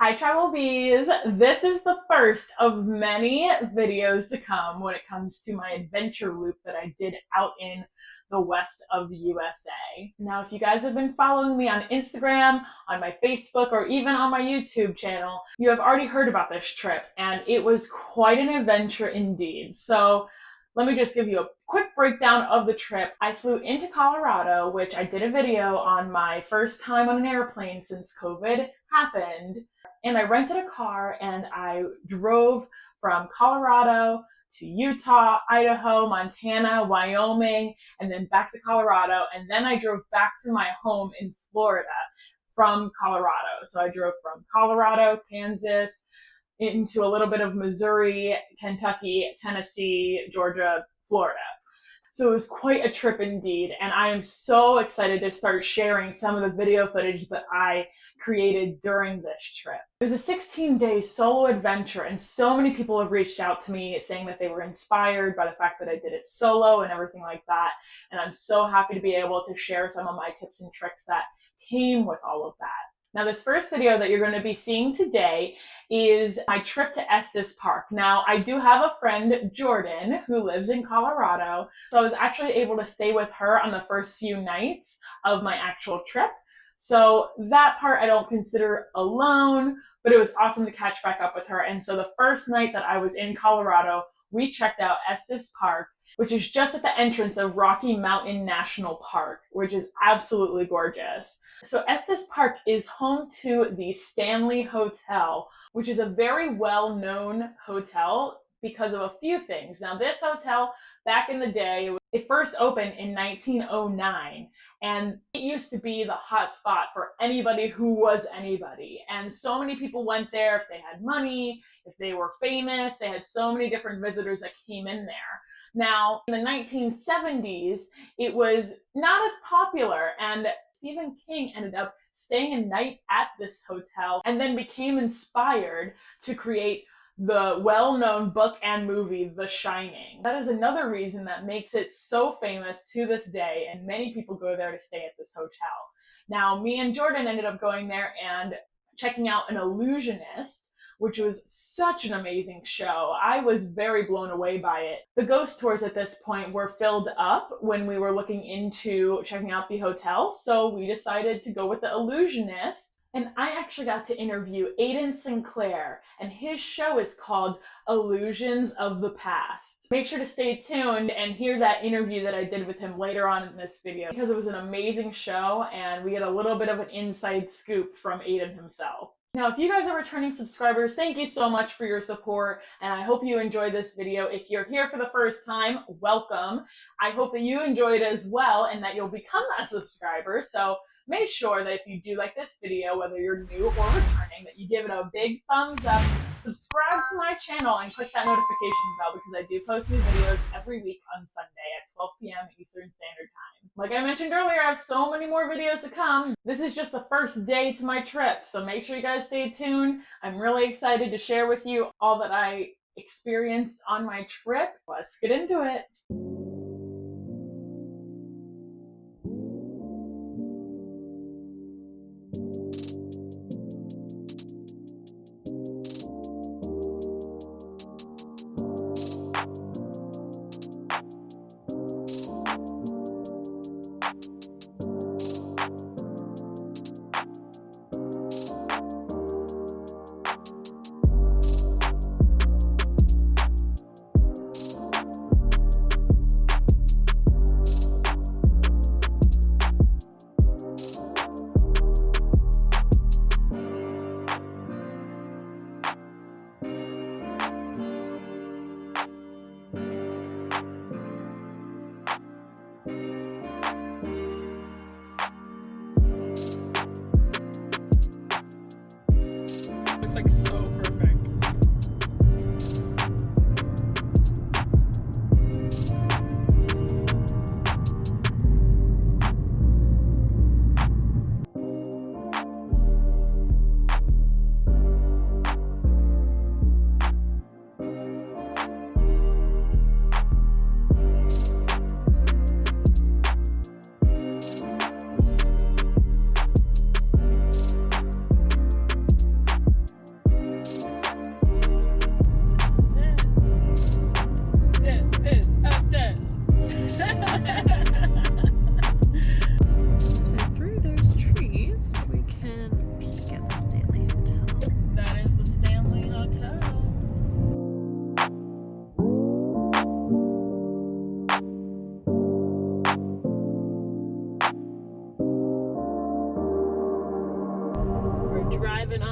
Hi Travel Bees! This is the first of many videos to come when it comes to my adventure loop that I did out in the west of the USA. Now, if you guys have been following me on Instagram, on my Facebook, or even on my YouTube channel, you have already heard about this trip, and it was quite an adventure indeed. So let me just give you a quick breakdown of the trip. I flew into Colorado, which I did a video on my first time on an airplane since COVID happened. And I rented a car and I drove from Colorado to Utah, Idaho, Montana, Wyoming, and then back to Colorado. And then I drove back to my home in Florida from Colorado. So I drove from Colorado, Kansas, into a little bit of Missouri, Kentucky, Tennessee, Georgia, Florida. So it was quite a trip indeed, and I am so excited to start sharing some of the video footage that I created during this trip. It was a 16-day solo adventure, and so many people have reached out to me saying that they were inspired by the fact that I did it solo and everything like that, and I'm so happy to be able to share some of my tips and tricks that came with all of that. Now, this first video that you're going to be seeing today is my trip to Estes Park. Now, I do have a friend, Jordan, who lives in Colorado, so I was actually able to stay with her on the first few nights of my actual trip. So that part I don't consider alone, but it was awesome to catch back up with her. And so the first night that I was in Colorado, we checked out Estes Park, which is just at the entrance of Rocky Mountain National Park, which is absolutely gorgeous. So Estes Park is home to the Stanley Hotel, which is a very well-known hotel because of a few things. Now, this hotel, back in the day, it first opened in 1909, and it used to be the hot spot for anybody who was anybody. And so many people went there if they had money, if they were famous. They had so many different visitors that came in there. Now, in the 1970s, it was not as popular, and Stephen King ended up staying a night at this hotel and then became inspired to create the well-known book and movie, The Shining. That is another reason that makes it so famous to this day, and many people go there to stay at this hotel. Now, me and Jordan ended up going there and checking out An Illusionist, which was such an amazing show. I was very blown away by it. The ghost tours at this point were filled up when we were looking into checking out the hotel, so we decided to go with The Illusionist. And I actually got to interview Aiden Sinclair, and his show is called Illusions of the Past. Make sure to stay tuned and hear that interview that I did with him later on in this video, because it was an amazing show and we get a little bit of an inside scoop from Aiden himself. Now, if you guys are returning subscribers, thank you so much for your support, and I hope you enjoyed this video. If you're here for the first time, welcome. I hope that you enjoyed it as well and that you'll become a subscriber. So make sure that if you do like this video, whether you're new or returning, that you give it a big thumbs up, subscribe to my channel, and click that notification bell, because I do post new videos every week on Sunday at 12 p.m. Eastern Standard Time. Like I mentioned earlier, I have so many more videos to come. This is just the first day to my trip, so make sure you guys stay tuned. I'm really excited to share with you all that I experienced on my trip. Let's get into it. Looks like so perfect.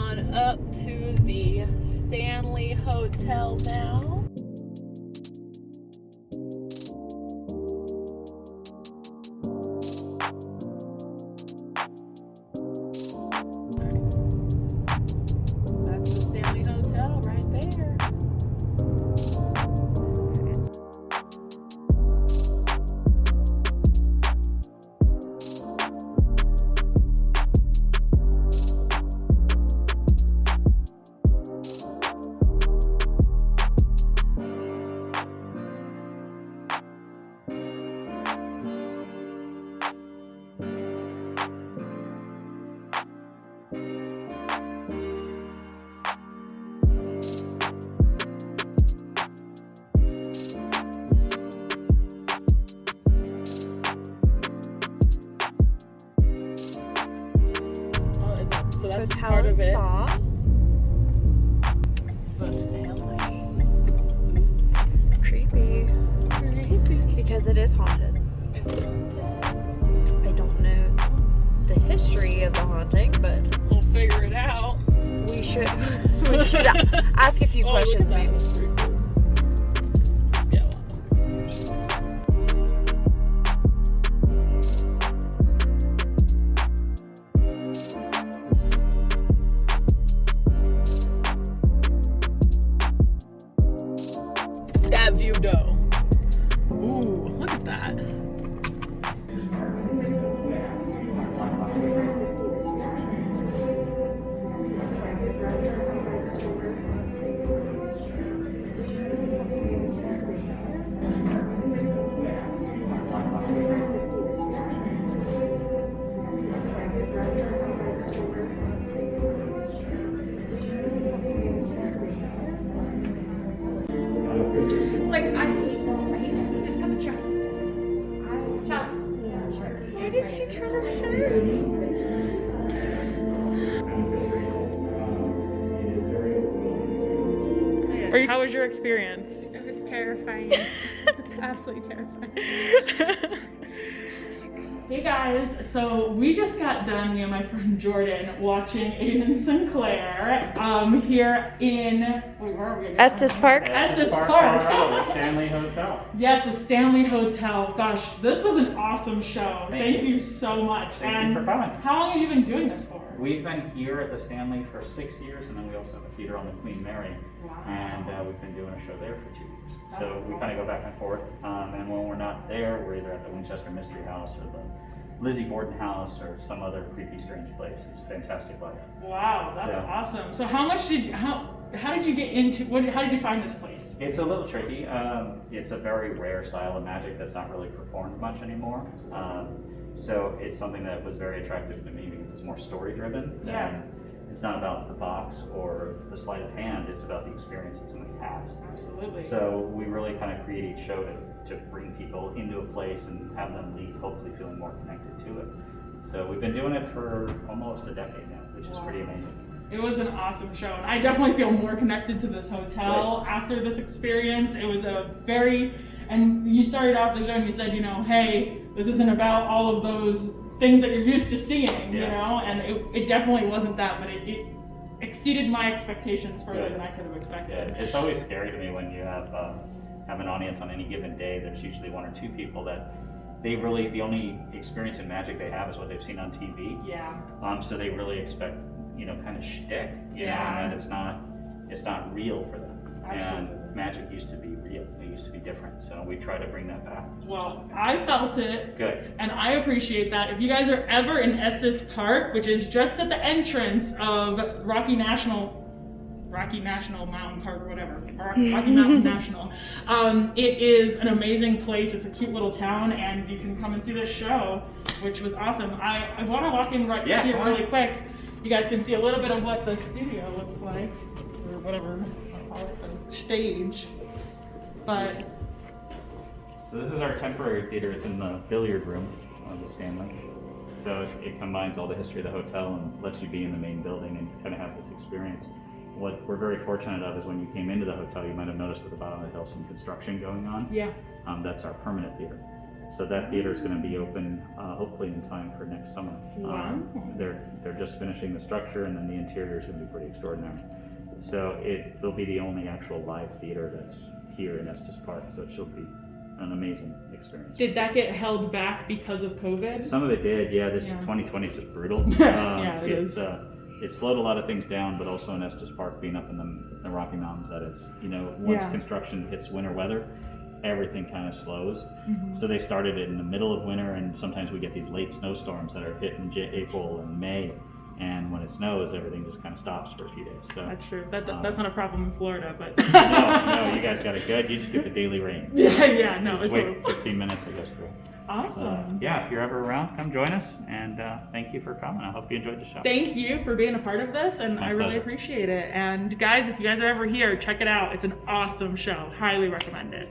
on up to the Stanley Hotel now. That's the Stanley Hotel right there. So that's Hotel part of and it. spa. The Stanley. Creepy. Creepy. Because it is haunted. I don't know the history of the haunting, but We'll figure it out. we should ask a few questions maybe. Yeah. That view though. Ooh, look at that. Like, I hate this because of Chucky. I just seen Chucky. Why did she turn her head? How was your experience? It was terrifying. It was absolutely terrifying. Hey guys, so we just got done, me and my friend Jordan, watching Aiden Sinclair here in, where are we again? Estes Park. Estes Park. Colorado, the Stanley Hotel. Yes, the Stanley Hotel. Gosh, this was an awesome show. Thank you. you so much. Thank you for coming. How long have you been doing this for? We've been here at the Stanley for 6 years, and then we also have a theater on the Queen Mary, Wow. and we've been doing a show there for 2 years. That's So we kind of go back and forth, and when we're not there, we're either at the Winchester Mystery House or the Lizzie Borden House or some other creepy, strange place. It's a fantastic life. Wow, that's Yeah. awesome. So how did you get into, how did you find this place? It's a little tricky. It's a very rare style of magic that's not really performed much anymore. So it's something that was very attractive to me because it's more story driven. Yeah. It's not about the box or the sleight of hand, it's about the experience that somebody has. Absolutely. So we really kind of create each show to bring people into a place and have them leave hopefully feeling more connected to it. So we've been doing it for almost a decade now, which is pretty amazing. It was an awesome show, and I definitely feel more connected to this hotel Right. after this experience. It was and you started off the show and you said, hey, this isn't about all of those things that you're used to seeing, and it definitely wasn't that, but it exceeded my expectations further than I could have expected. Yeah, it's always scary to me when you have an audience on any given day. There's usually one or two people that the only experience in magic they have is what they've seen on TV. Yeah. So they really expect, kind of shtick, Yeah. and it's not real for them. Absolutely. And magic used to be real. It used to be different. So we try to bring that back. Well, I felt it. Good. And I appreciate that. If you guys are ever in Estes Park, which is just at the entrance of Rocky National Mountain Park or whatever, Rocky Mountain National, it is an amazing place. It's a cute little town, and you can come and see this show, which was awesome. I want to walk in right here really quick. You guys can see a little bit of what the studio looks like, or whatever I call it, the stage. But So this is our temporary theater. It's in the billiard room of the Stanley. So it combines all the history of the hotel and lets you be in the main building and kind of have this experience. What we're very fortunate of is when you came into the hotel, you might have noticed at the bottom of the hill some construction going on. yeah. That's our permanent theater. So that theater is going to be open hopefully in time for next summer. Wow. They're just finishing the structure, and then the interior is going to be pretty extraordinary. So it'll be the only actual live theater that's here in Estes Park. So it should be an amazing experience. Did that get held back because of COVID? Some of it did, yeah. This Yeah. 2020 is just brutal. Yeah, it is. It slowed a lot of things down, but also in Estes Park, being up in the Rocky Mountains, that it's, once Yeah. construction hits winter weather, everything kind of slows. Mm-hmm. So they started it in the middle of winter, and sometimes we get these late snowstorms that are hitting April and May. And when it snows, everything just kind of stops for a few days. So That's true. That's not a problem in Florida, but no, you guys got it good. You just get the daily rain. yeah, no, Just it's wait 15 minutes, it goes through. awesome. Yeah, if you're ever around, come join us. And thank you for coming. I hope you enjoyed the show. Thank you for being a part of this, and My I really pleasure. appreciate it. And guys, if you guys are ever here, check it out. It's an awesome show. Highly recommend it.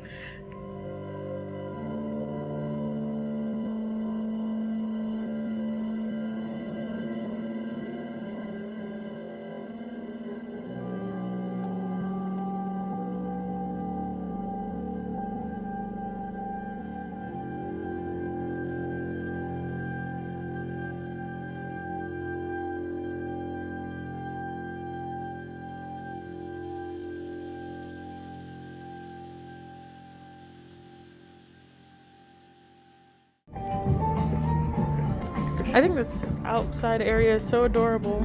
I think this outside area is so adorable.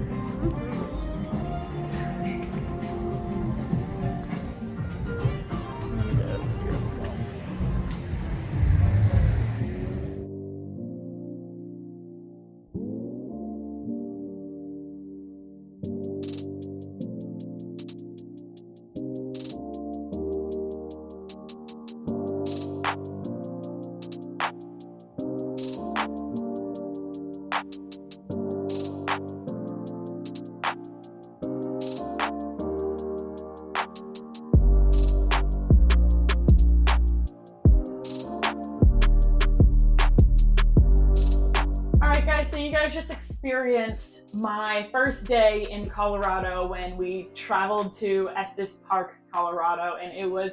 You guys just experienced my first day in Colorado when we traveled to Estes Park, Colorado, and it was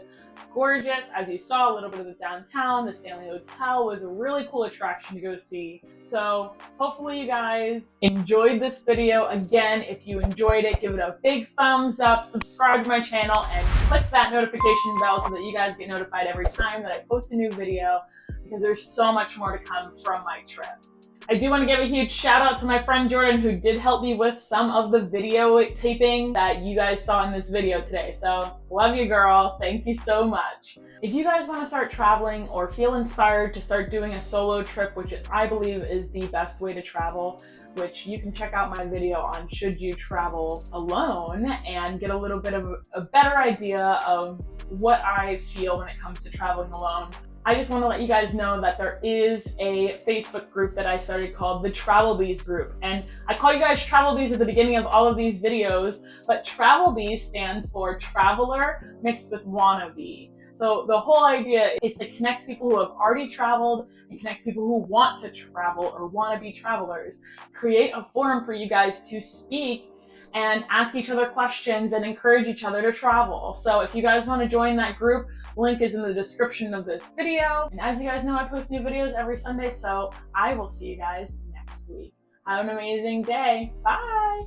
gorgeous. As you saw, a little bit of the downtown, the Stanley Hotel was a really cool attraction to go see. So hopefully you guys enjoyed this video. Again, if you enjoyed it, give it a big thumbs up, subscribe to my channel, and click that notification bell so that you guys get notified every time that I post a new video, because there's so much more to come from my trip. I do want to give a huge shout out to my friend Jordan, who did help me with some of the video taping that you guys saw in this video today. So love you, girl. Thank you so much. If you guys want to start traveling or feel inspired to start doing a solo trip, which I believe is the best way to travel, which you can check out my video on should you travel alone and get a little bit of a better idea of what I feel when it comes to traveling alone. I just want to let you guys know that there is a Facebook group that I started called the Travel Bees group. And I call you guys Travel Bees at the beginning of all of these videos, but Travel Bees stands for Traveler mixed with Wannabe. So the whole idea is to connect people who have already traveled and connect people who want to travel or want to be travelers. Create a forum for you guys to speak and ask each other questions and encourage each other to travel. So if you guys want to join that group, link is in the description of this video. And as you guys know, I post new videos every Sunday, so I will see you guys next week. Have an amazing day. Bye.